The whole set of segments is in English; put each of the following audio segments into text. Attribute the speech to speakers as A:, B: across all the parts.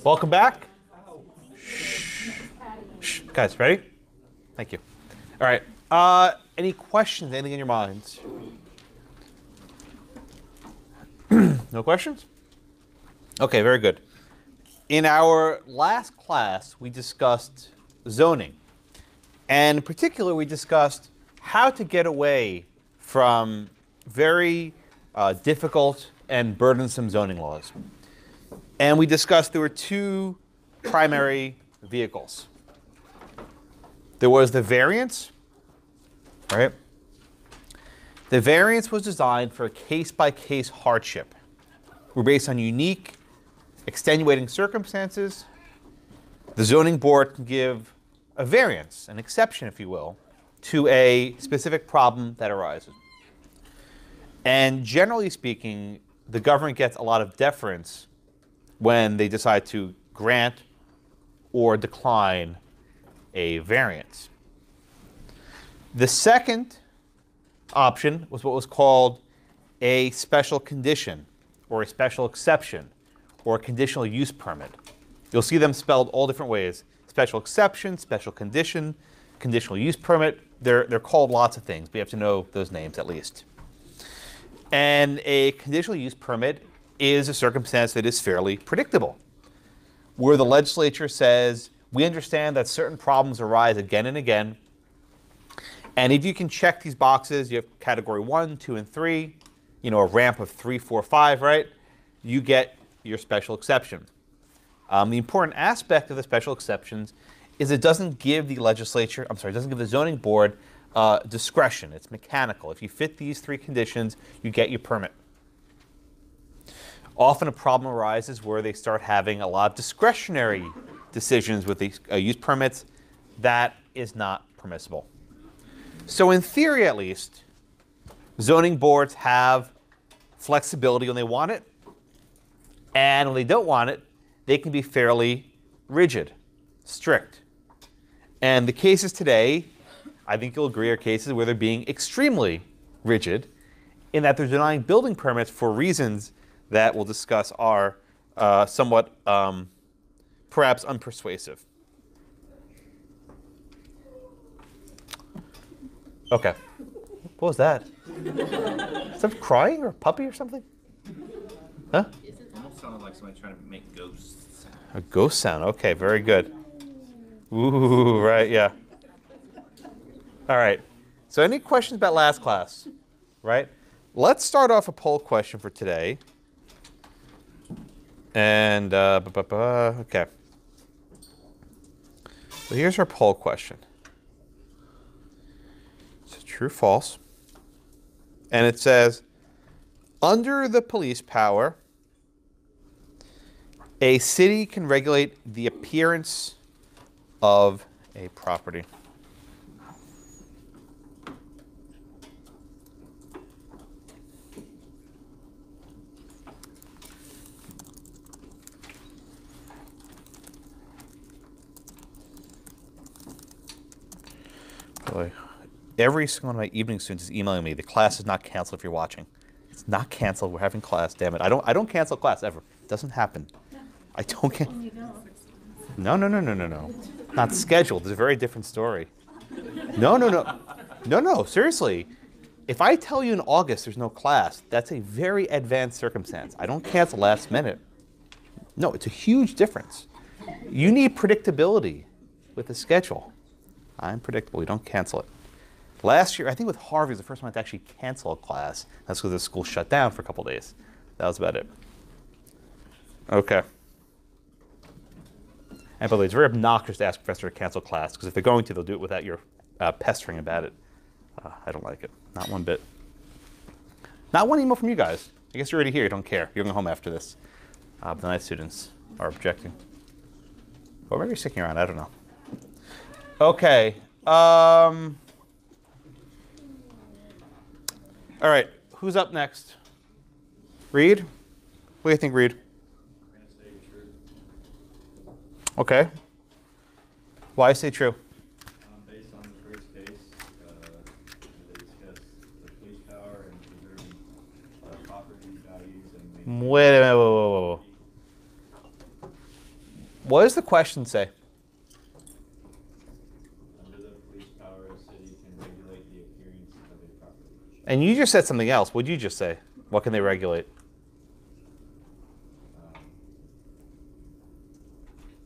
A: Welcome back. Shh. Guys, ready? Thank you. All right. Any questions? Anything in your minds? No questions? Okay, very good. In our last class, we discussed zoning. And in particular, we discussed how to get away from very difficult and burdensome zoning laws. And we discussed there were two primary vehicles. There was the variance, right? The variance was designed for a case-by-case hardship. We're based on unique, extenuating circumstances. The zoning board can give a variance, an exception, if you will, to a specific problem that arises. And generally speaking, the government gets a lot of deference when they decide to grant or decline a variance. The second option was what was called a special condition or a special exception or a conditional use permit. You'll see them spelled all different ways. Special exception, special condition, conditional use permit. They're called lots of things, but you have to know those names at least. And a conditional use permit is a circumstance that is fairly predictable, where the legislature says, we understand that certain problems arise again and again, and if you can check these boxes, you have category 1, 2, and 3, you know, a ramp of 3, 4, 5, right? You get your special exception. The important aspect of the special exceptions is it doesn't give the legislature, it doesn't give the zoning board discretion. It's mechanical. If you fit these 3 conditions, you get your permit. Often a problem arises where they start having a lot of discretionary decisions with these use permits. That is not permissible. So in theory, at least, zoning boards have flexibility when they want it, and when they don't want it, they can be fairly rigid, strict. And the cases today, I think you'll agree, are cases where they're being extremely rigid in that they're denying building permits for reasons that we'll discuss are somewhat perhaps unpersuasive. Okay. What was that? Is that crying or a puppy or something? Huh?
B: It almost sounded like somebody trying to make ghosts.
A: A ghost sound. Okay, very good. Ooh, right, yeah. All right. So any questions about last class? Right? Let's start off a poll question for today. And, okay. So here's our poll question. It's true or false. And it says, under the police power, a city can regulate the appearance of a property. Boy, every single one of my evening students is emailing me. The class is not canceled if you're watching. It's not canceled. We're having class. Damn it. I don't cancel class ever. It doesn't happen. I don't cancel. No. Not scheduled. It's a very different story. No. Seriously. If I tell you in August there's no class, that's a very advanced circumstance. I don't cancel last minute. No, it's a huge difference. You need predictability with the schedule. I'm predictable. You don't cancel it. Last year, I think with Harvey, was the first one to actually cancel a class. That's because the school shut down for a couple days. That was about it. Okay. And by the way, it's very obnoxious to ask a professor to cancel class, because if they're going to, they'll do it without your pestering about it. I don't like it. Not one bit. Not one email from you guys. I guess you're already here. You don't care. You're going home after this. The night students are objecting. Or maybe you're sticking around. I don't know. Okay. All right. Who's up next? Reed? What do you think, Reed? Okay. Why say true?
C: Based on the first case, they discussed the police power and preserving property values and maintaining
A: Wait. What does the question say?
C: under the police power, a city can regulate the appearance of a property.
A: And you just said something else. What did you just say? What can they regulate?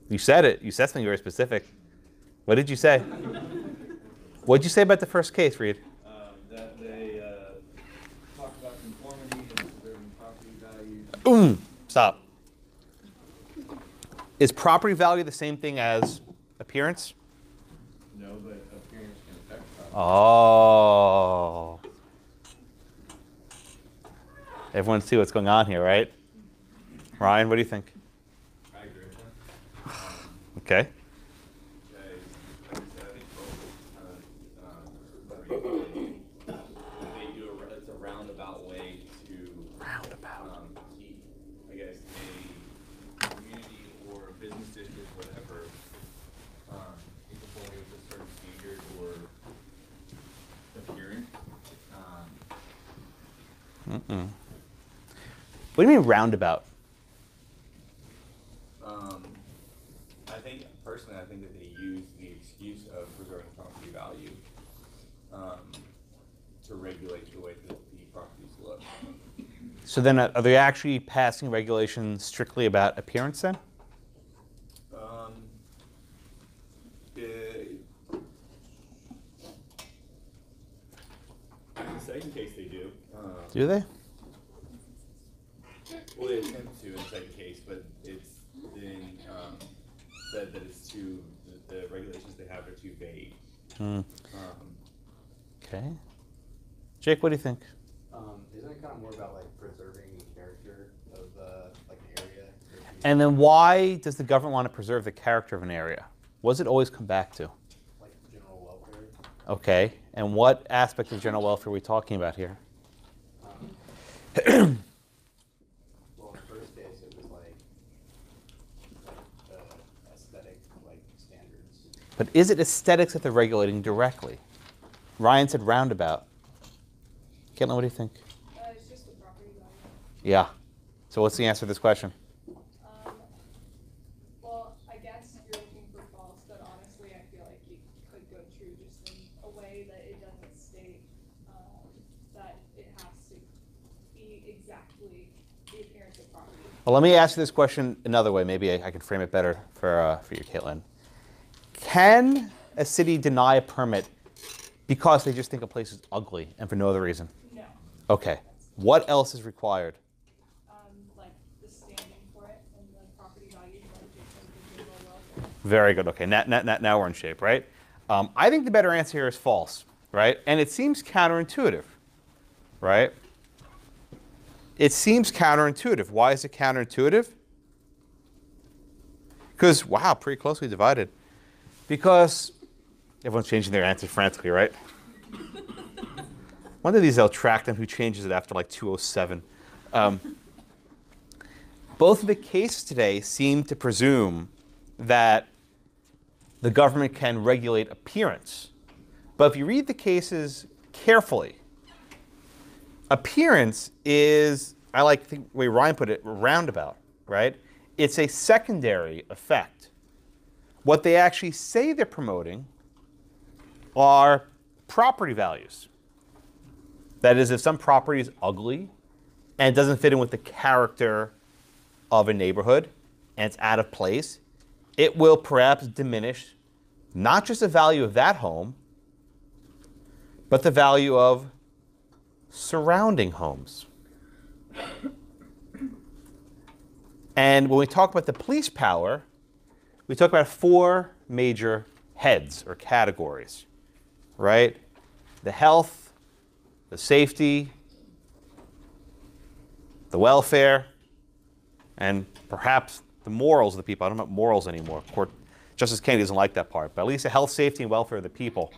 A: You said it. You said something very specific. What did you say? What did you say about the first case, Reed?
C: That they talk about conformity and preserving property values.
A: Stop. Is property value the same thing as appearance?
C: No, but appearance can affect property.
A: Oh. Everyone see what's going on here, right? Ryan, what do you think?
C: I agree with that.
A: Okay.
B: I think both kind of they do it's a roundabout way to keep, I guess, a community or a business district, whatever, in conformity with a certain standard or appearance.
A: What do you mean roundabout?
B: I think that they use the excuse of preserving property value to regulate the way that the properties look.
A: So then are they actually passing regulations strictly about appearance then?
B: In the second case, they do.
A: Do they?
B: Well, they attempt to in the second case, but it's then said that it's too, the regulations they have are too vague.
A: Okay. Jake, what do you think?
D: Isn't it kind of more about like preserving the character of like an area?
A: And then why does the government want to preserve the character of an area? What does it always come back to?
D: Like general welfare.
A: Okay. And what aspect of general welfare are we talking about here?
D: Well, in the first case, it was like the aesthetic like standards.
A: But is it aesthetics that they're regulating directly? Ryan said roundabout. Caitlin, what do you think?
E: It's just the property value.
A: Yeah. So what's the answer to this question?
E: Well, I guess you're looking for false, but honestly, I feel like you could go true just in a way that it doesn't state that it has to be exactly the appearance of property.
A: Well, let me ask you this question another way. Maybe I can frame it better for you, Caitlin. Can a city deny a permit because they just think a place is ugly and for no other reason?
E: No.
A: Okay. What else is required?
E: Like the standing for it and the property value budget and the general welfare.
A: Very good. Okay. Now we're in shape, right? I think the better answer here is false, right? And it seems counterintuitive, right? It seems counterintuitive. Why is it counterintuitive? Because, wow, pretty closely divided. Because everyone's changing their answer frantically, right? One of these they'll track them who changes it after like 2:07. Both of the cases today seem to presume that the government can regulate appearance. But if you read the cases carefully, appearance is, I like the way Ryan put it, roundabout, right? It's a secondary effect. What they actually say they're promoting are property values. That is, if some property is ugly and doesn't fit in with the character of a neighborhood and it's out of place, it will perhaps diminish not just the value of that home, but the value of surrounding homes. And when we talk about the police power, we talk about 4 major heads or categories, right? The health, the safety, the welfare, and perhaps the morals of the people. I don't know about morals anymore. Justice Kennedy doesn't like that part, but at least the health, safety, and welfare of the people.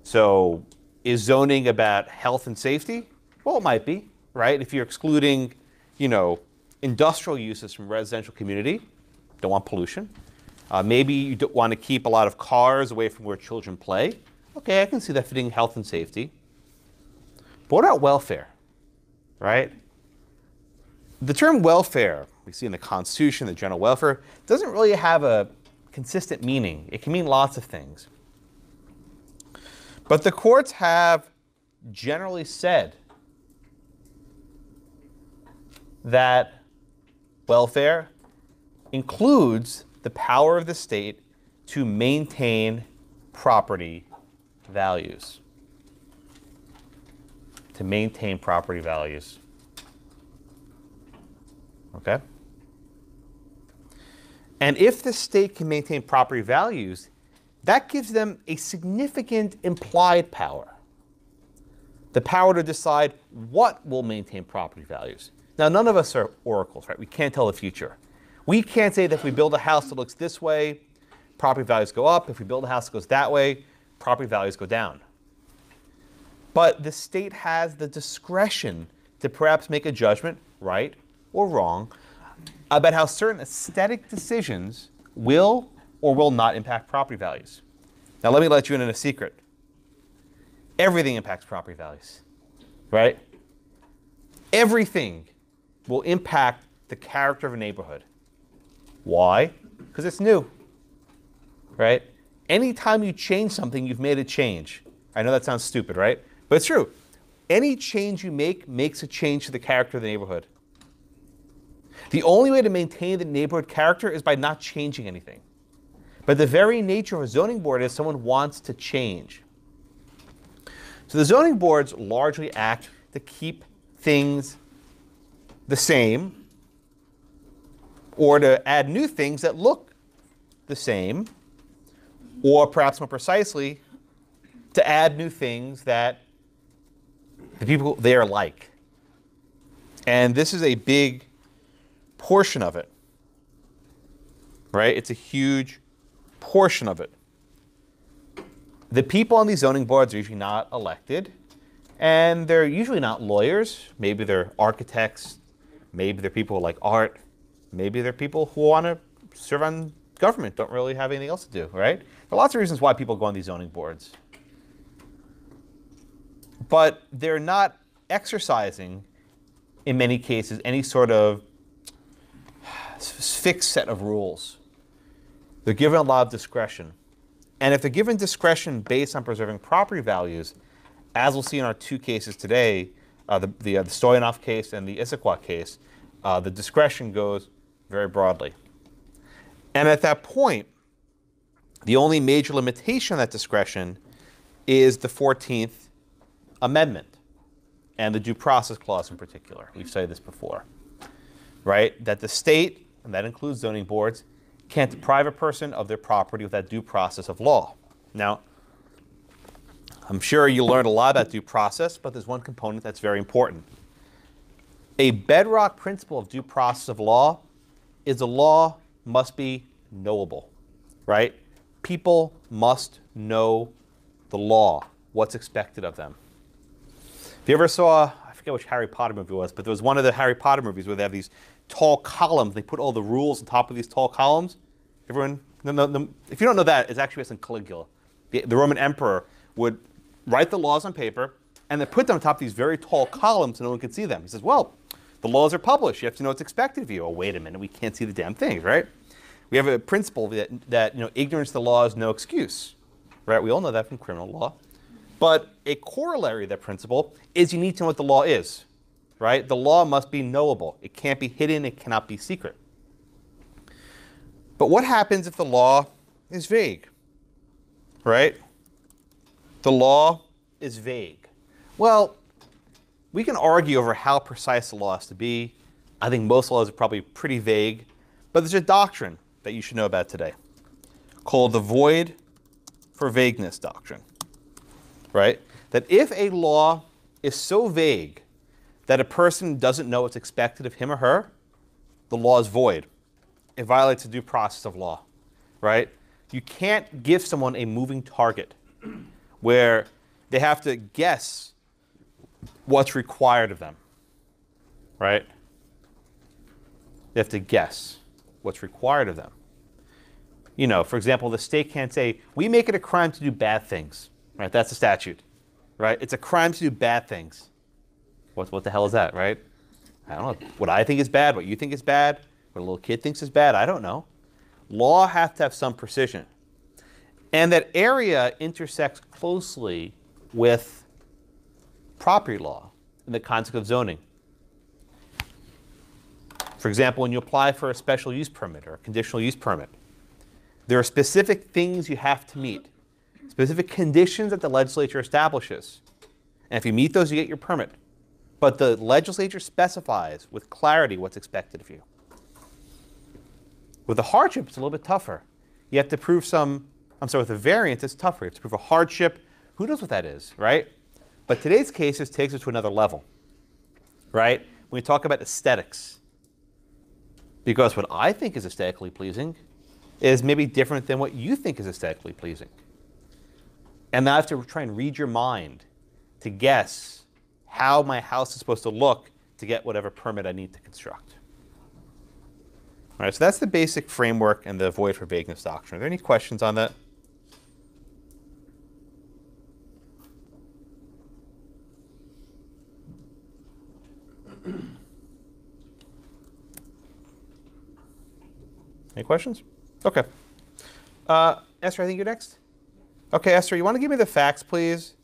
A: So is zoning about health and safety? Well, it might be, right? If you're excluding, industrial uses from residential community. Don't want pollution. Maybe you don't want to keep a lot of cars away from where children play. Okay, I can see that fitting health and safety. But what about welfare, right? The term welfare, we see in the Constitution, the general welfare, doesn't really have a consistent meaning. It can mean lots of things. But the courts have generally said that welfare includes the power of the state to maintain property values. To maintain property values. Okay? And if the state can maintain property values, that gives them a significant implied power. The power to decide what will maintain property values. Now, none of us are oracles, right? We can't tell the future. We can't say that if we build a house that looks this way, property values go up. If we build a house that goes that way, property values go down. But the state has the discretion to perhaps make a judgment, right or wrong, about how certain aesthetic decisions will or will not impact property values. Now, let me let you in on a secret. Everything impacts property values, right? Everything will impact the character of a neighborhood. Why? Because it's new, right? Anytime you change something, you've made a change. I know that sounds stupid, right? But it's true. Any change you make makes a change to the character of the neighborhood. The only way to maintain the neighborhood character is by not changing anything. But the very nature of a zoning board is someone wants to change. So the zoning boards largely act to keep things the same or to add new things that look the same, or perhaps more precisely, to add new things that the people there like. And this is a big portion of it, right? It's a huge portion of it. The people on these zoning boards are usually not elected, and they're usually not lawyers. Maybe they're architects, maybe they're people who like art, maybe they're people who want to serve on government, don't really have anything else to do, right? There are lots of reasons why people go on these zoning boards. But they're not exercising, in many cases, any sort of fixed set of rules. They're given a lot of discretion. And if they're given discretion based on preserving property values, as we'll see in our two cases today, the Stoyanov case and the Issaquah case, the discretion goes very broadly. And at that point, the only major limitation on that discretion is the 14th Amendment and the Due Process Clause in particular. We've cited this before, right? That the state, and that includes zoning boards, can't deprive a person of their property without due process of law. Now, I'm sure you learned a lot about due process, but there's one component that's very important. A bedrock principle of due process of law is the law must be knowable, right? People must know the law, what's expected of them. If you ever saw, I forget which Harry Potter movie it was, but there was one of the Harry Potter movies where they have these tall columns. They put all the rules on top of these tall columns. Everyone, if you don't know that, it's actually based on Caligula. The Roman emperor would write the laws on paper and then put them on top of these very tall columns so no one could see them. He says, well, the laws are published. You have to know what's expected of you. Oh, wait a minute, we can't see the damn things, right? We have a principle that ignorance of the law is no excuse, right? We all know that from criminal law. But a corollary of that principle is you need to know what the law is, right? The law must be knowable. It can't be hidden. It cannot be secret. But what happens if the law is vague, right? The law is vague. Well, we can argue over how precise the law has to be. I think most laws are probably pretty vague. But there's a doctrine that you should know about today called the void for vagueness doctrine, right? That if a law is so vague that a person doesn't know what's expected of him or her, the law is void. It violates the due process of law, right? You can't give someone a moving target where they have to guess what's required of them, right? They have to guess what's required of them. You know, for example, the state can't say, we make it a crime to do bad things. Right? That's the statute. Right? It's a crime to do bad things. What the hell is that, right? I don't know. What I think is bad, what you think is bad, what a little kid thinks is bad, I don't know. Law has to have some precision. And that area intersects closely with property law in the context of zoning. For example, when you apply for a special use permit or a conditional use permit, there are specific things you have to meet, specific conditions that the legislature establishes. And if you meet those, you get your permit. But the legislature specifies with clarity what's expected of you. With a hardship, it's a little bit tougher. You have to prove with a variance, it's tougher. You have to prove a hardship. Who knows what that is, right? But today's cases takes it to another level, right? When we talk about aesthetics, because what I think is aesthetically pleasing is maybe different than what you think is aesthetically pleasing. And now I have to try and read your mind to guess how my house is supposed to look to get whatever permit I need to construct. All right, so that's the basic framework and the void for vagueness doctrine. Are there any questions on that? Any questions? Okay. Esther, I think you're next. Okay, Esther, you want to give me the facts, please,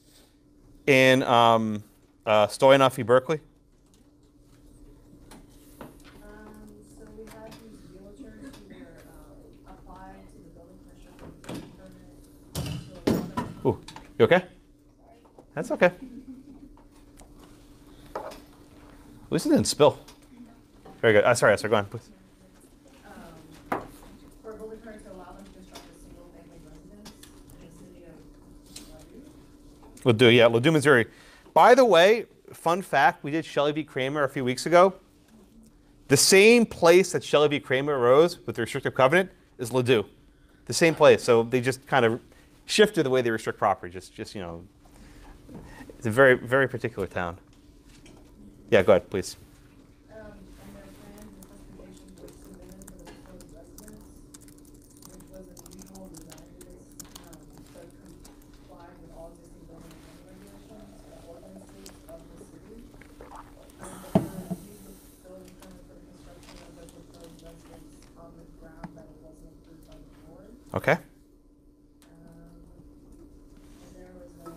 A: in Stoyanov v. Berkeley?
F: So we had these realtors who were applied to the building permit.
A: Ooh, you okay? That's okay. At least it didn't spill. Very good. Sorry, Esther, go on, please.
F: For building permits to allow them to construct a single-family residence in the city of
A: Ladue, yeah, Ladue, Missouri. By the way, fun fact, we did Shelley v. Kramer a few weeks ago. The same place that Shelley v. Kramer arose with the restrictive covenant is Ladue. The same place. So they just kind of shifted the way they restrict property. Just you know, it's a very, very particular town. Yeah, go ahead, please.
F: and their plans and specifications were submitted to the proposed residence, which was an unusual design to comply with all existing zoning and regulations and ordinances of the city. And they used the building permit for the construction of the proposed residence on the ground that it wasn't approved by the board.
A: Okay.
F: And there was a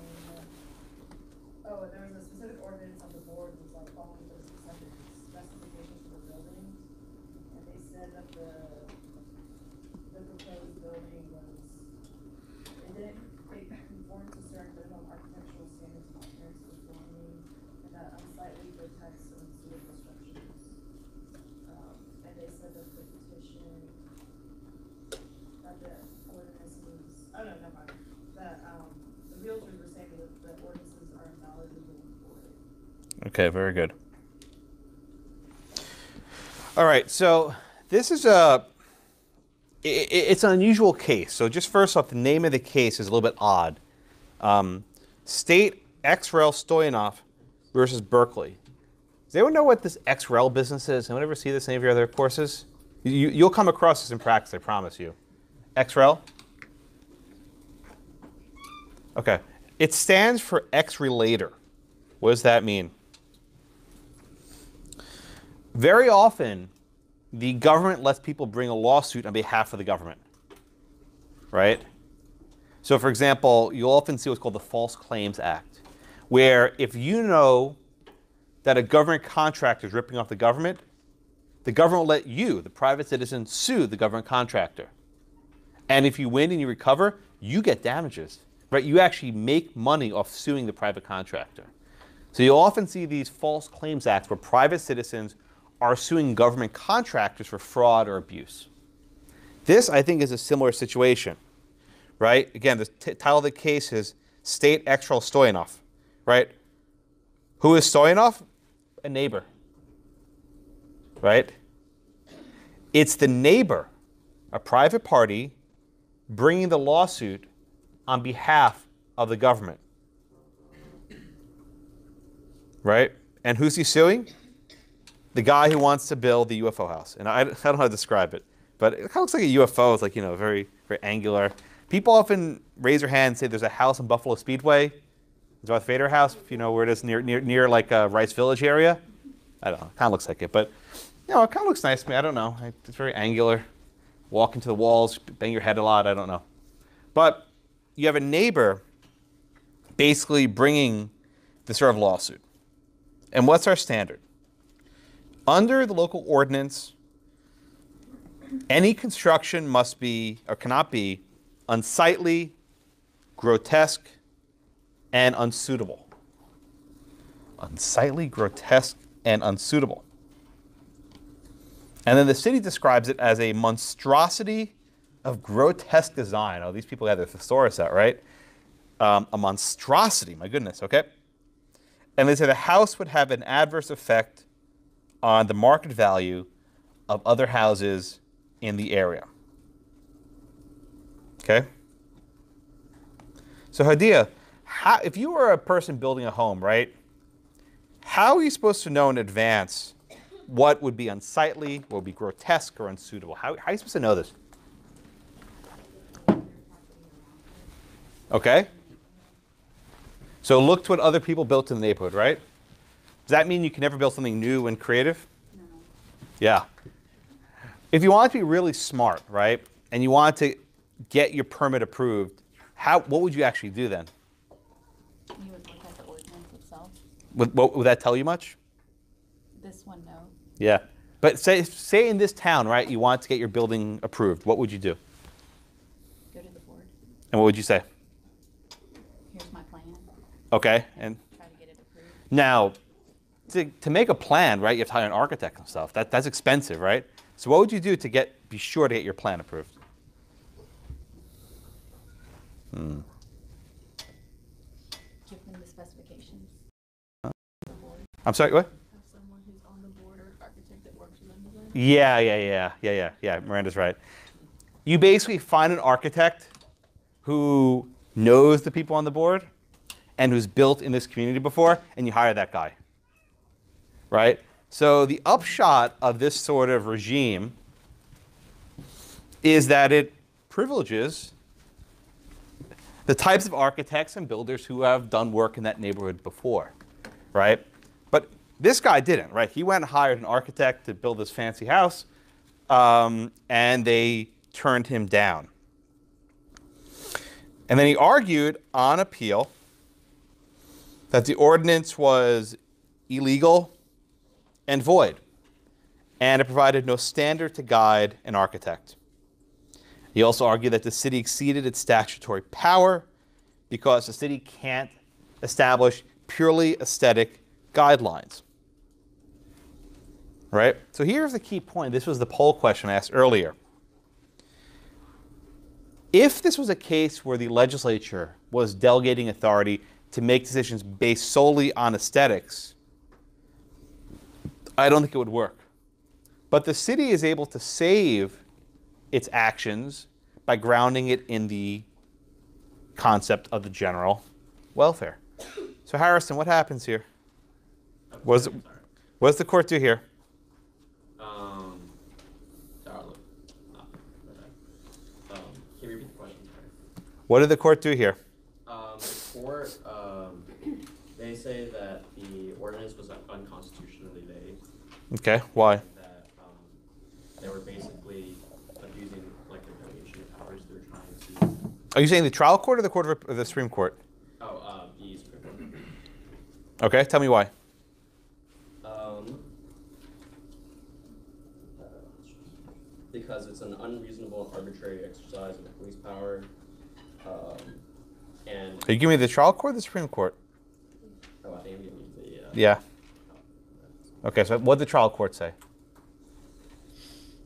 F: specific ordinance on the board was like following the specifications for the building. And they said that the proposed building it conformed to certain minimum architectural standards and appearance conforming, and that unsightly vertex and sewer constructions. And they said that the petition, that the ordinance was, oh no, never mind. That the realtors were saying that the ordinances are invalid legally void.
A: Okay, very good. All right, so this is it's an unusual case. So just first off, the name of the case is a little bit odd. State XREL Stoyanov versus Berkeley. Does anyone know what this XREL business is? Anyone ever see this in any of your other courses? You'll come across this in practice, I promise you. XREL? Okay. It stands for X-relator. What does that mean? Very often, the government lets people bring a lawsuit on behalf of the government, right? So for example, you'll often see what's called the False Claims Act, where if you know that a government contractor is ripping off the government will let you, the private citizen, sue the government contractor. And if you win and you recover, you get damages, right? You actually make money off suing the private contractor. So you'll often see these False Claims Acts where private citizens are suing government contractors for fraud or abuse. This, I think, is a similar situation, right? Again, the title of the case is State XREL Stoyanov, right? Who is Stoyanov? A neighbor, right? It's the neighbor, a private party, bringing the lawsuit on behalf of the government, right? And who's he suing? the guy who wants to build the UFO house, and I don't know how to describe it, but it kind of looks like a UFO. It's like, very, very angular. People often raise their hand and say there's a house in Buffalo Speedway, the Darth Vader house, if you know where it is, near like Rice Village area. I don't know. It kind of looks like it, but it kind of looks nice to me. I don't know. It's very angular. Walk into the walls, bang your head a lot. I don't know. But you have a neighbor basically bringing this sort of lawsuit. And what's our standard? Under the local ordinance, any construction must be or cannot be unsightly, grotesque, and unsuitable. Unsightly, grotesque, and unsuitable. And then the city describes it as a monstrosity of grotesque design. Oh, these people have their thesaurus out, right? A monstrosity, my goodness, okay? And they say the house would have an adverse effect on the market value of other houses in the area. Okay? So Hadia, if you were a person building a home, right? How are you supposed to know in advance what would be unsightly, what would be grotesque or unsuitable? How are you supposed to know this? Okay? So look to what other people built in the neighborhood, right? Does that mean you can never build something new and creative? No. Yeah. If you want to be really smart, right, and you want to get your permit approved, what would you actually do then?
G: You would look at the ordinance itself.
A: Would that tell you much?
G: This one, no.
A: Yeah. But say in this town, right, you want to get your building approved. What would you do?
G: Go to the board.
A: And what would you say?
G: Here's my plan.
A: Okay. And
G: try to get it approved.
A: Now, to make a plan, right, you have to hire an architect and stuff. That's expensive, right? So what would you do to be sure to get your plan approved?
G: Give them the specifications.
A: I'm sorry, what?
F: Have someone who's on the board or architect that works with them design?
A: Yeah. Miranda's right. You basically find an architect who knows the people on the board and who's built in this community before, and you hire that guy. Right? So the upshot of this sort of regime is that it privileges the types of architects and builders who have done work in that neighborhood before, right? But this guy didn't, right? He went and hired an architect to build this fancy house, and they turned him down. And then he argued on appeal that the ordinance was illegal and void, and it provided no standard to guide an architect. He also argued that the city exceeded its statutory power because the city can't establish purely aesthetic guidelines. Right? So here's the key point. This was the poll question I asked earlier. If this was a case where the legislature was delegating authority to make decisions based solely on aesthetics, I don't think it would work. But the city is able to save its actions by grounding it in the concept of the general welfare. So Harrison, what happens here? What does the court do here?
H: Can you repeat the question? Sorry.
A: What did the court do here?
H: The court, they say that the ordinance was unconstitutionally vague.
A: Okay, why?
H: That they were basically abusing like their delegation of powers. They're trying to.
A: Are you saying the trial court or the court of the Supreme Court?
H: Oh, the Supreme Court.
A: Okay, tell me why.
H: Because it's an unreasonable and arbitrary exercise of police power. And
A: Are you giving me the trial court or the Supreme Court?
H: I think I'm giving you the.
A: Yeah. Okay, so what did the trial court say?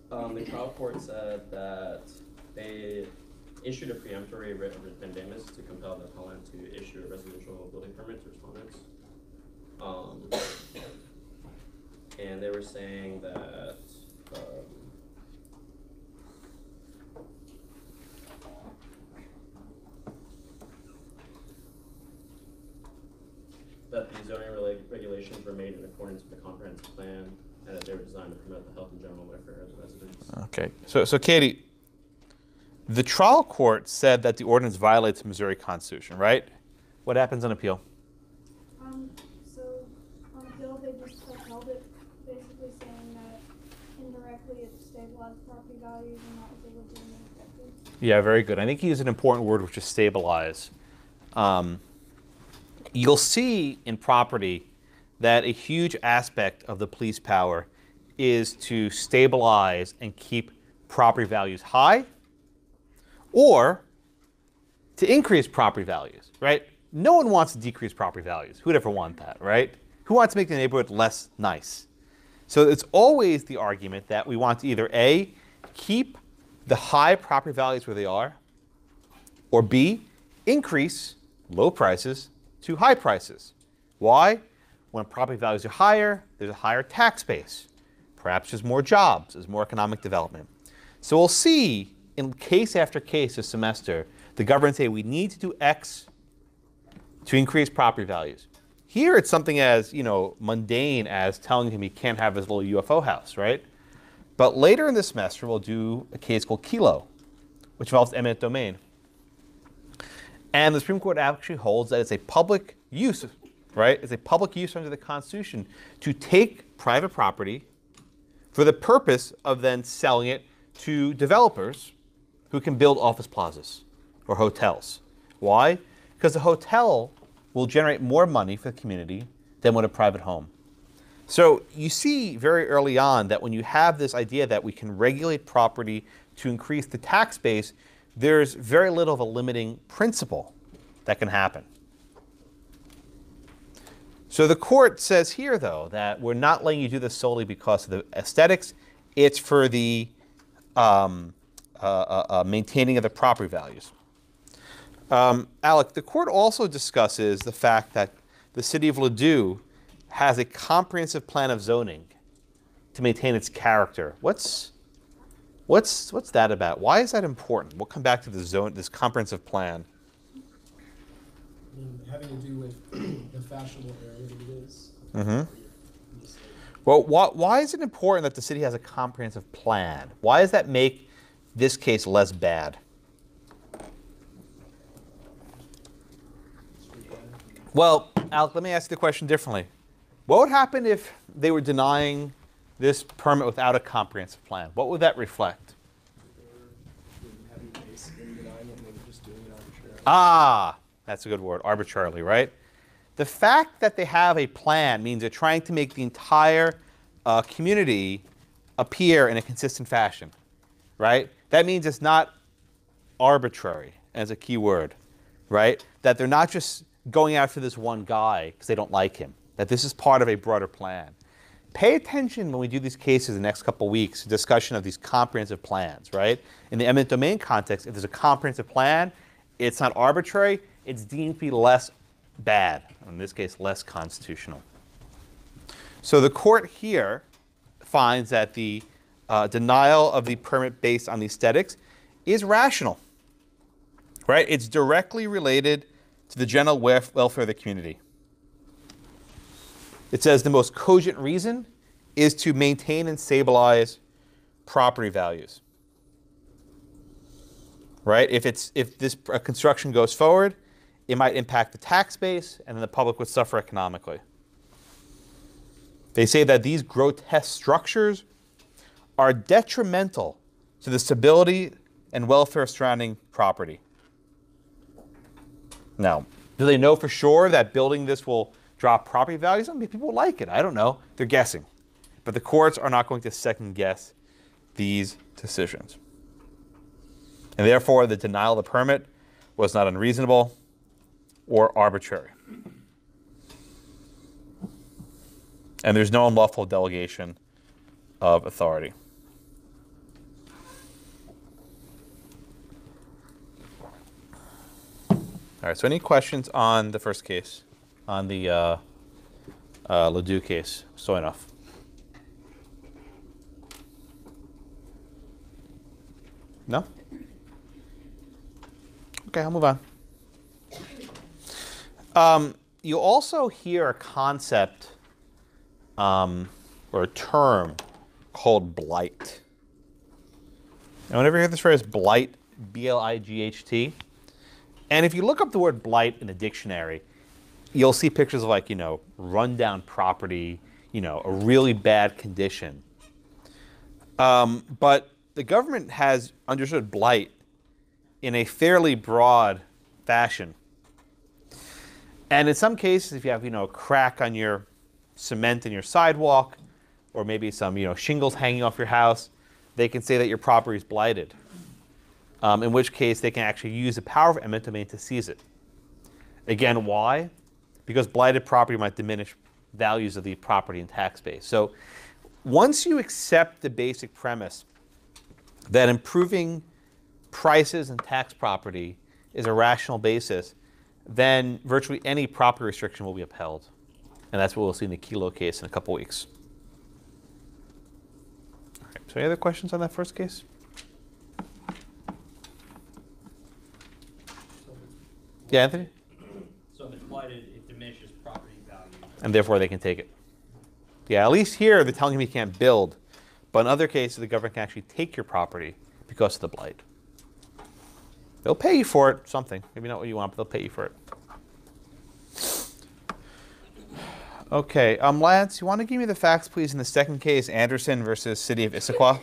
H: The trial court said that they issued a preemptory writ of mandamus to compel the appellant to issue a residential building permit to respondents. And they were saying that that the zoning regulations were made in accordance with the comprehensive plan, They were designed to promote the health and general welfare of the residents.
A: Okay. So Katie, the trial court said that the ordinance violates the Missouri Constitution, right? What happens on appeal?
I: So on appeal, they just upheld it, basically saying that indirectly it stabilized property values and that was a legitimate objective.
A: Yeah, very good. I think he used an important word, which is stabilize. You'll see in property that a huge aspect of the police power is to stabilize and keep property values high, or to increase property values, right? No one wants to decrease property values. Who'd ever want that, right? Who wants to make the neighborhood less nice? So it's always the argument that we want to either A, keep the high property values where they are, or B, increase low prices to high prices. Why? When property values are higher, there's a higher tax base. Perhaps there's more jobs, there's more economic development. So we'll see in case after case this semester, the government say we need to do X to increase property values. Here it's something as, mundane as telling him he can't have his little UFO house, right? But later in the semester, we'll do a case called Kilo, which involves eminent domain. And the Supreme Court actually holds that it's a public use, right? It's a public use under the Constitution to take private property for the purpose of then selling it to developers who can build office plazas or hotels. Why? Because the hotel will generate more money for the community than would a private home. So you see very early on that when you have this idea that we can regulate property to increase the tax base, there's very little of a limiting principle that can happen. So the court says here, though, that we're not letting you do this solely because of the aesthetics. It's for the maintaining of the property values. Alec, the court also discusses the fact that the city of Ladue has a comprehensive plan of zoning to maintain its character. What's that about? Why is that important? We'll come back to this comprehensive plan.
J: Having to do with the fashionable area that it is.
A: Mm-hmm. Well, why is it important that the city has a comprehensive plan? Why does that make this case less bad? Well, Alec, let me ask you the question differently. What would happen if they were denying this permit without a comprehensive plan? What would that reflect? Ah, that's a good word, arbitrarily, right? The fact that they have a plan means they're trying to make the entire community appear in a consistent fashion, right? That means it's not arbitrary, as a key word, right? That they're not just going after this one guy because they don't like him, that this is part of a broader plan. Pay attention when we do these cases in the next couple of weeks, discussion of these comprehensive plans, right? In the eminent domain context, if there's a comprehensive plan, it's not arbitrary, it's deemed to be less bad, in this case, less constitutional. So the court here finds that the denial of the permit based on the aesthetics is rational, right? It's directly related to the general welfare of the community. It says the most cogent reason is to maintain and stabilize property values, right? If this construction goes forward, it might impact the tax base, and then the public would suffer economically. They say that these grotesque structures are detrimental to the stability and welfare surrounding property. Now, do they know for sure that building this will drop property values? I mean, people like it. I don't know. They're guessing. But the courts are not going to second guess these decisions. And therefore, the denial of the permit was not unreasonable or arbitrary. And there's no unlawful delegation of authority. All right, so any questions on the first case, on the Ladue case, so enough? No? Okay, I'll move on. You also hear a concept or a term called blight. Now, whenever you hear this phrase blight, B-L-I-G-H-T, and if you look up the word blight in the dictionary, you'll see pictures of like, rundown property, a really bad condition. But the government has understood blight in a fairly broad fashion. And in some cases, if you have, a crack on your cement in your sidewalk, or maybe some, shingles hanging off your house, they can say that your property is blighted. In which case, they can actually use the power of eminent domain to seize it. Again, why? Because blighted property might diminish values of the property and tax base. So once you accept the basic premise that improving prices and tax property is a rational basis, then virtually any property restriction will be upheld. And that's what we'll see in the Kelo case in a couple weeks. All right, so any other questions on that first case? Yeah, Anthony?
K: So if it's blighted, it diminishes property value.
A: And therefore they can take it. Yeah, at least here they're telling him he can't build. But in other cases, the government can actually take your property because of the blight. They'll pay you for it, something. Maybe not what you want, but they'll pay you for it. Okay, Lance, you want to give me the facts, please, in the second case, Anderson versus City of Issaquah?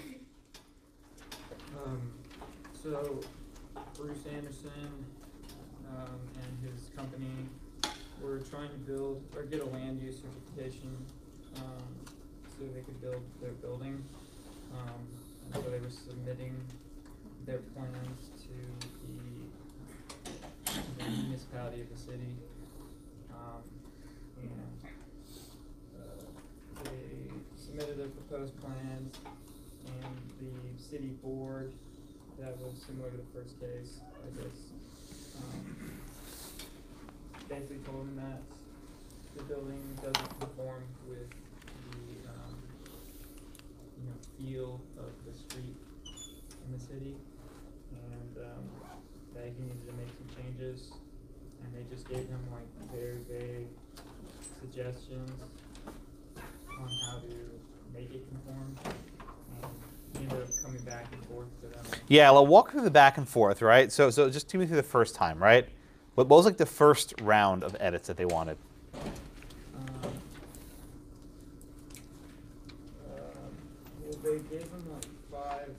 L: So Bruce Anderson and his company were trying to build or get a land use certification so they could build their building. And so they were submitting their plans to the municipality of the city. They submitted their proposed plans, and the city board, that was similar to the first case, I guess, basically told them that the building doesn't conform with the feel of the street in the city, and that he needed to make some changes, and they just gave him like very vague suggestions on how to make it conform, and he ended up coming back and forth to them.
A: Yeah, I'll walk through the back and forth, right? So just take me through the first time, right? What was like the first round of edits that they wanted?
L: Well, they gave him like 5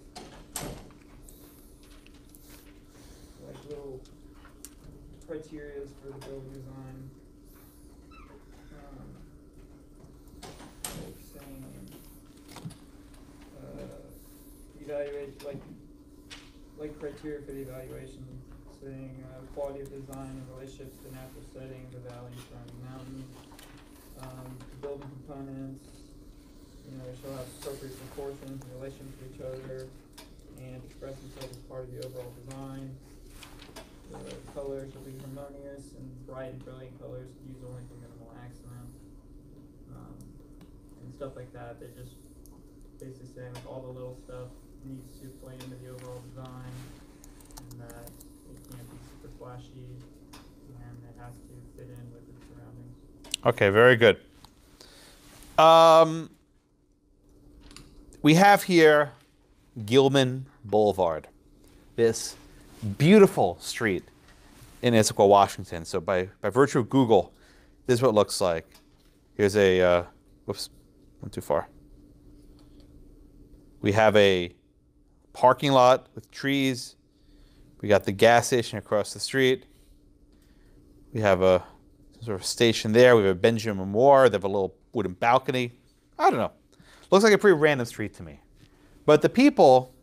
L: like little criterias for the building design. Saying evaluate like criteria for the evaluation, saying quality of design in relationship to the natural setting, the valley, surrounding mountains, the building components, they shall have appropriate proportions in relation to each other and express themselves as part of the overall design. The colors should be harmonious and bright and brilliant colors used only for minimal accent. And stuff like that. They're just basically saying like all the little stuff needs to play into the overall design, and that it can't be super flashy, and it has to fit in with its surroundings.
A: Okay, very good. We have here Gilman Boulevard, this beautiful street in Issaquah, Washington. So by virtue of Google, this is what it looks like. Here's a, whoops, went too far. We have a parking lot with trees. We got the gas station across the street. We have a sort of station there. We have a Benjamin Moore. They have a little wooden balcony. I don't know. Looks like a pretty random street to me. But the people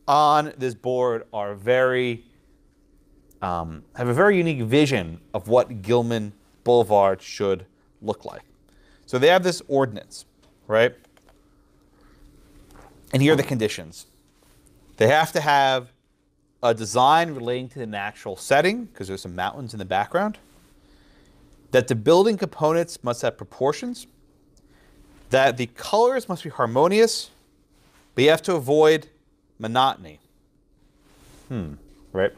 A: on this board are have a very unique vision of what Gilman Boulevard should look like. So they have this ordinance, right? And here are the conditions. They have to have a design relating to the natural setting, because there's some mountains in the background. That the building components must have proportions. That the colors must be harmonious, but you have to avoid monotony. Right?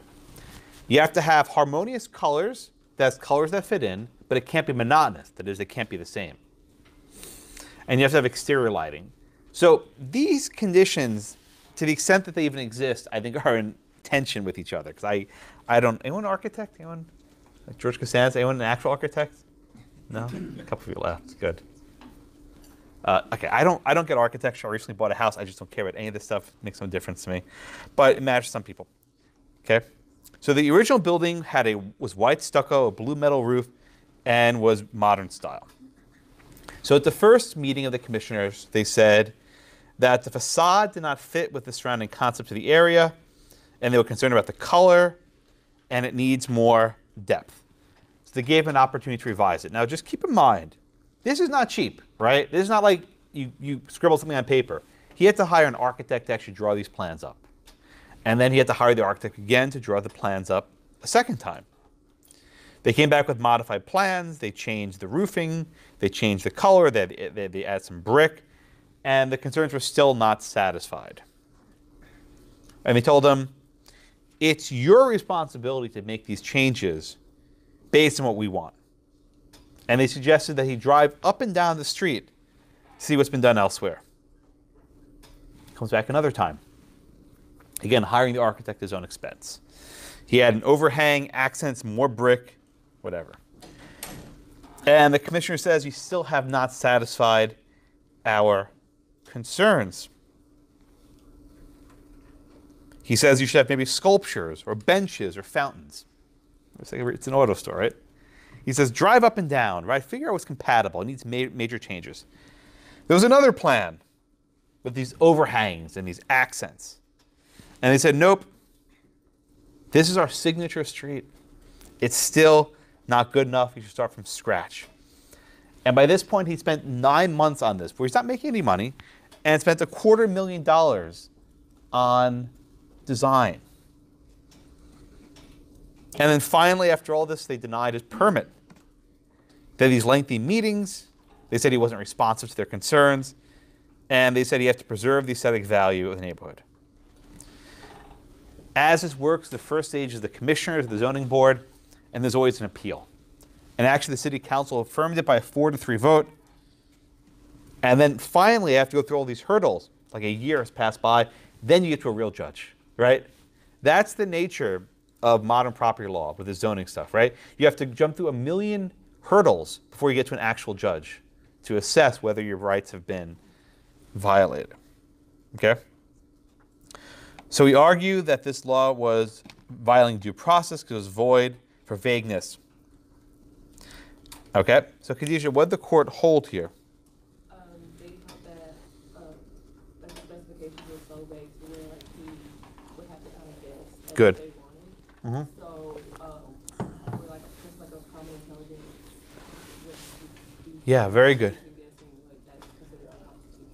A: You have to have harmonious colors, that's colors that fit in, but it can't be monotonous, that is, it can't be the same. and you have to have exterior lighting. So these conditions, to the extent that they even exist, I think are in tension with each other. Because I don't, anyone an architect? Anyone? Like George Costanza? Anyone an actual architect? No? A couple of you left. Good. Okay, I don't get architecture. I recently bought a house. I just don't care about any of this stuff. It makes no difference to me. But it matters to some people. Okay? So the original building was white stucco, a blue metal roof, and was modern style. So at the first meeting of the commissioners, they said that the facade did not fit with the surrounding concept of the area, and they were concerned about the color, and it needs more depth. So they gave an opportunity to revise it. Now just keep in mind, this is not cheap, right? This is not like you scribble something on paper. He had to hire an architect to actually draw these plans up. And then he had to hire the architect again to draw the plans up a second time. They came back with modified plans. They changed the roofing. They changed the color. They added some brick. And the concerns were still not satisfied. And they told him, it's your responsibility to make these changes based on what we want. And they suggested that he drive up and down the street to see what's been done elsewhere. Comes back another time. Again, hiring the architect at his own expense. He had an overhang, accents, more brick, whatever. And the commissioner says, you still have not satisfied our concerns. He says you should have maybe sculptures or benches or fountains. It's an auto store, right? He says, drive up and down, right? Figure out what's compatible. It needs major changes. There was another plan with these overhangs and these accents. And they said, nope, this is our signature street. It's still not good enough. You should start from scratch. And by this point, he spent 9 months on this, where he's not making any money, and spent $250,000 on design. And then finally, after all this, they denied his permit. They had these lengthy meetings. They said he wasn't responsive to their concerns. And they said he has to preserve the aesthetic value of the neighborhood. As this works, the first stage is the commissioners, the zoning board, and there's always an appeal. And actually, the city council affirmed it by a 4-3 vote. And then finally, after you go through all these hurdles, like a year has passed by, then you get to a real judge, right? That's the nature of modern property law with the zoning stuff, right? You have to jump through a million hurdles before you get to an actual judge to assess whether your rights have been violated, okay? So we argue that this law was violating due process because it was void for vagueness. Okay, so Khadijah, what did the court hold here?
F: They held that the specifications were so vague to where like he would have to kind of guess at
A: Good.
F: what they wanted. So for like just like a common intelligence would be
A: Yeah, very good.
F: guessing like that is considered unconstitutional.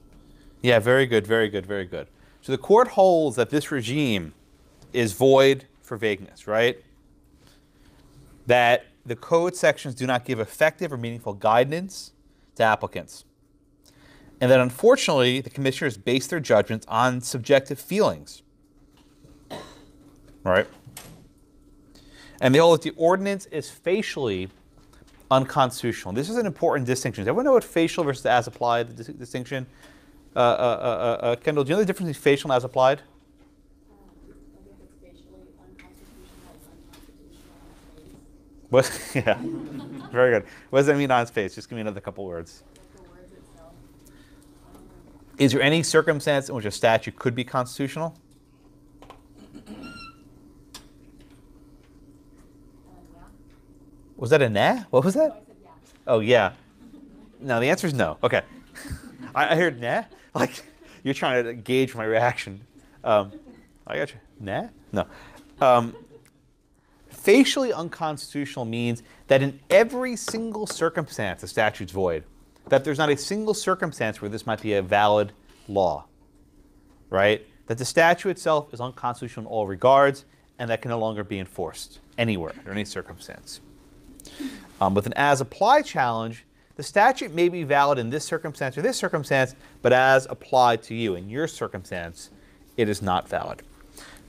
A: Yeah, very good, very good, very good. So the court holds that this regime is void for vagueness, right? That the code sections do not give effective or meaningful guidance to applicants. And that unfortunately, the commissioners base their judgments on subjective feelings, right? And they hold that the ordinance is facially unconstitutional. This is an important distinction. Does everyone know what facial versus as applied distinction? Kendall, do you know the difference between facial and as applied? What? Yeah, very good. What does that mean on its face? Just give me another couple words. Is there any circumstance in which a statute could be constitutional? Was that a nah? What was that? Oh, yeah. No, the answer is no. Okay. I heard nah. Like, you're trying to gauge my reaction. I got you. Nah? No. Facially unconstitutional means that in every single circumstance the statute's void. That there's not a single circumstance where this might be a valid law. Right? That the statute itself is unconstitutional in all regards and that can no longer be enforced anywhere or any circumstance. With an as-applied challenge, the statute may be valid in this circumstance or this circumstance, but as applied to you in your circumstance, it is not valid.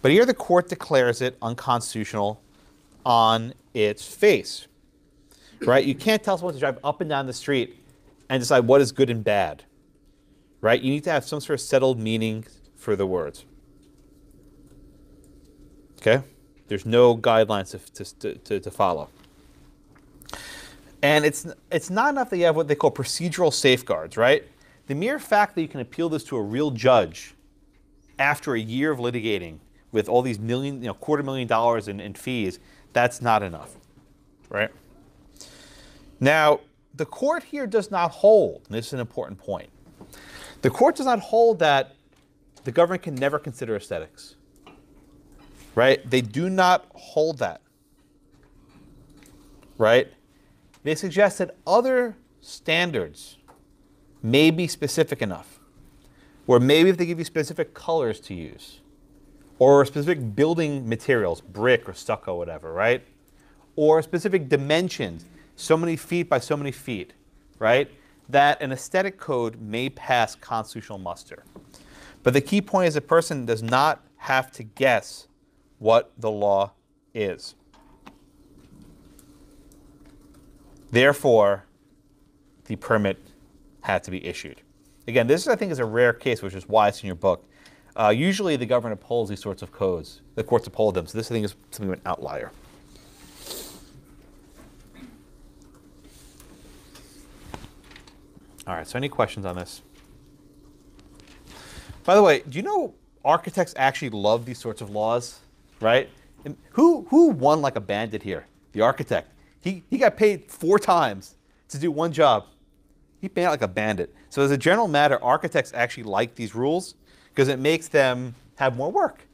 A: But here the court declares it unconstitutional on its face, right? You can't tell someone to drive up and down the street and decide what is good and bad. right? You need to have some sort of settled meaning for the words. Okay? There's no guidelines to follow. And it's not enough that you have what they call procedural safeguards, right? The mere fact that you can appeal this to a real judge after a year of litigating with all these $250,000 in fees, that's not enough, right? Now, the court here does not hold, and this is an important point, the court does not hold that the government can never consider aesthetics, right? They do not hold that, right? They suggest that other standards may be specific enough, or maybe if they give you specific colors to use, or specific building materials, brick or stucco, whatever, right? Or specific dimensions, so many feet by so many feet, right? That an aesthetic code may pass constitutional muster. But the key point is a person does not have to guess what the law is. Therefore, the permit had to be issued. Again, this I think is a rare case, which is why it's in your book. Usually the government upholds these sorts of codes. The courts uphold them. So this I think is something of an outlier. All right, so any questions on this? By the way, do you know architects actually love these sorts of laws, right? And who won like a bandit here? The architect. He got paid 4 times to do one job. He paid out like a bandit. So as a general matter, architects actually like these rules because it makes them have more work.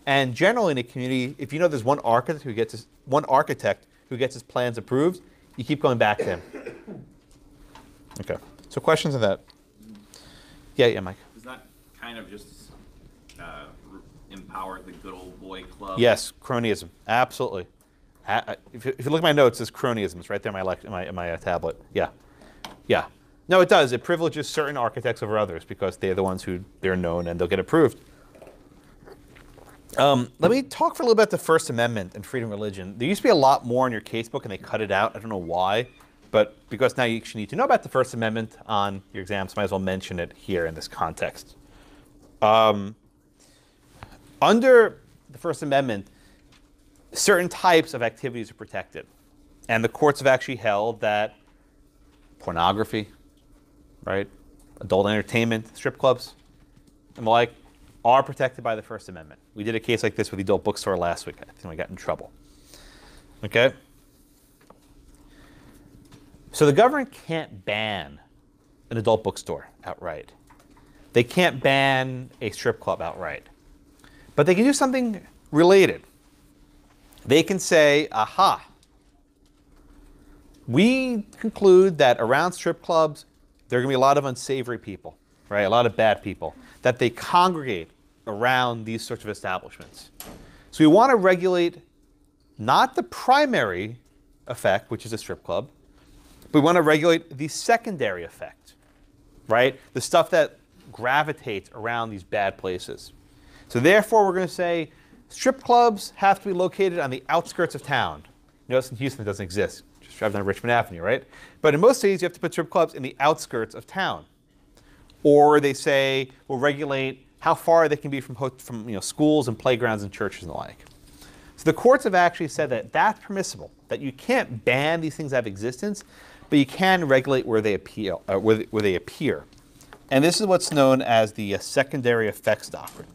A: And generally in a community, if you know there's one architect who gets his plans approved, you keep going back to him. Okay. So questions on that? Yeah, Mike.
B: Does that kind of just empower the good old boy club?
A: Yes, cronyism. Absolutely. If you look at my notes, it's cronyism. It's right there in my tablet. Yeah. Yeah. No, it does. It privileges certain architects over others because they're the ones who they're known and they'll get approved. Let me talk for a little bit about the First Amendment and freedom of religion. There used to be a lot more in your casebook and they cut it out. I don't know why. But because now you actually need to know about the First Amendment on your exams, might as well mention it here in this context. Under the First Amendment, certain types of activities are protected. And the courts have actually held that pornography, right, adult entertainment, strip clubs, and the like, are protected by the First Amendment. We did a case like this with the adult bookstore last week. I think we got in trouble. Okay? So the government can't ban an adult bookstore outright. They can't ban a strip club outright. But they can do something related. They can say, aha, we conclude that around strip clubs, there are going to be a lot of unsavory people, right? A lot of bad people, that they congregate around these sorts of establishments. So we want to regulate not the primary effect, which is a strip club, but we want to regulate the secondary effect, right? The stuff that gravitates around these bad places. So therefore, we're going to say strip clubs have to be located on the outskirts of town. Notice in Houston it doesn't exist. Just drive down Richmond Avenue, right? But in most cities, you have to put strip clubs in the outskirts of town. Or they say we'll regulate how far they can be from schools and playgrounds and churches and the like. So the courts have actually said that that's permissible, that you can't ban these things out of existence, but you can regulate where they appear. And this is what's known as the secondary effects doctrine.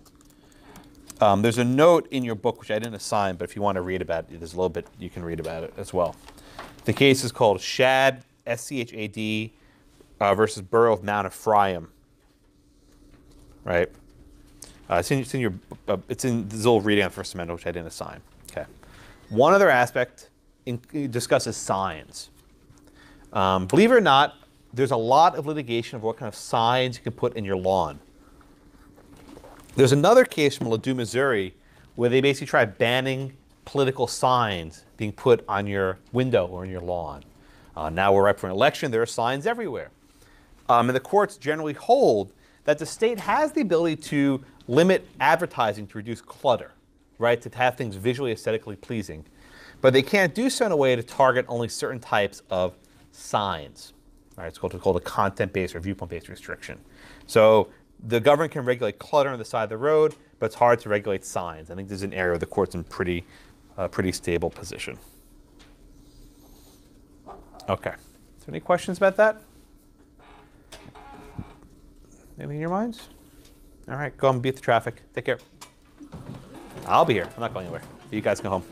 A: There's a note in your book, which I didn't assign, but if you want to read about it, there's a little bit you can read about it as well. The case is called Schad, S-C-H-A-D, versus Borough of Mount Ephraim. Right? It's in this little reading on First Amendment, which I didn't assign. Okay. One other aspect discusses signs. Believe it or not, there's a lot of litigation of what kind of signs you can put in your lawn. There's another case from Ladue, Missouri, where they basically try banning political signs being put on your window or in your lawn. Now we're ripe for an election. There are signs everywhere. And the courts generally hold that the state has the ability to limit advertising to reduce clutter, right, to have things visually aesthetically pleasing. But they can't do so in a way to target only certain types of signs. All right, it's called a content-based or viewpoint-based restriction. So the government can regulate clutter on the side of the road, but it's hard to regulate signs. I think this is an area where the court's in pretty stable position. Okay. Is there any questions about that? Anything in your minds? All right, go and beat the traffic. Take care. I'll be here. I'm not going anywhere. You guys go home.